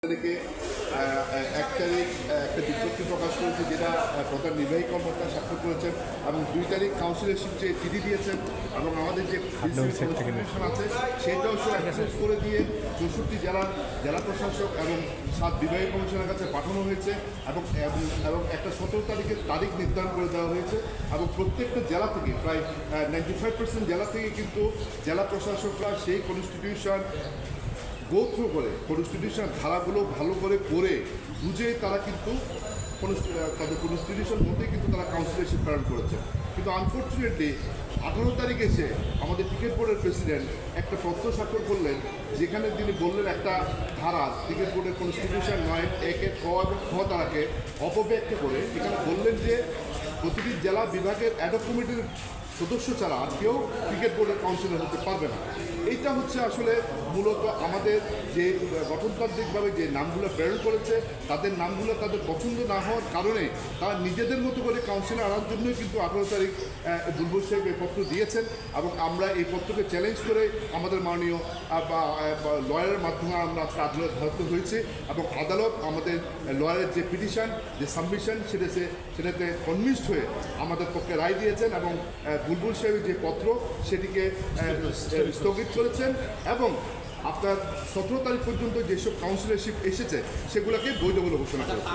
তারিখে 1 তারিখ একটা বিজ্ঞপ্তি প্রকাশ করেছে, যেটা প্রধান নির্বাহী কর্মকর্তা স্বাক্ষর করেছেন, এবং 2 তারিখ কাউন্সিলরশিপ যে চিঠি দিয়েছেন এবং আমাদের যে কনস্টিটিউশন আছে সেটাও সে অ্যাক্সেস করে দিয়ে 64 জেলা প্রশাসক এবং 7 বিভাগীয় কমিশনের কাছে পাঠানো হয়েছে এবং এবং একটা 17 তারিখের তারিখ নির্ধারণ করে দেওয়া হয়েছে এবং প্রত্যেকটা জেলা থেকে প্রায় 95% জেলা থেকে কিন্তু জেলা প্রশাসকরা সেই কনস্টিটিউশন গো থ্রু করে কনস্টিটিউশন ধারাগুলো ভালো করে পড়ে বুঝে তারা কিন্তু তাদের কনস্টিটিউশন মধ্যেই কিন্তু তারা কাউন্সিলরশিপ প্রেরণ করেছে। কিন্তু আনফর্চুনেটলি 18 তারিখে এসে আমাদের টিকিট বোর্ডের প্রেসিডেন্ট একটা পত্র স্বাক্ষর করলেন, যেখানে তিনি বললেন একটা ধারা টিকিট বোর্ডের কনস্টিটিউশন 9(1) ক এবং খ ধারাকে অপব্যাখ্যা করে এখানে বললেন যে প্রতিটি জেলা বিভাগের অ্যাডহক কমিটির সদস্য ছাড়া আর কেউ ক্রিকেট বোর্ডের কাউন্সিলর হতে পারবে না। এইটা হচ্ছে আসলে মূলত আমাদের যে গঠনতান্ত্রিকভাবে যে নামগুলো প্রেরণ করেছে তাদের নামগুলো তাদের পছন্দ না হওয়ার কারণে তারা নিজেদের মতো করে কাউন্সিলর আনার জন্যই কিন্তু 18 তারিখ বুলবুল সাহেব এই পত্র দিয়েছেন এবং আমরা এই পত্রকে চ্যালেঞ্জ করে আমাদের মাননীয় লয়ারের মাধ্যমে আমরা আদালত ধারত হয়েছে এবং আদালত আমাদের লয়ারের যে পিটিশন যে সাবমিশন সেটাতে কনভিন্সড হয়ে আমাদের পক্ষে রায় দিয়েছেন এবং বুলবুল সাহেবের যে পত্র সেটিকে স্থগিত করেছেন এবং আপনার 17 তারিখ পর্যন্ত যেসব কাউন্সিলরশিপ এসেছে সেগুলোকে বৈধ বলে ঘোষণা করেছেন।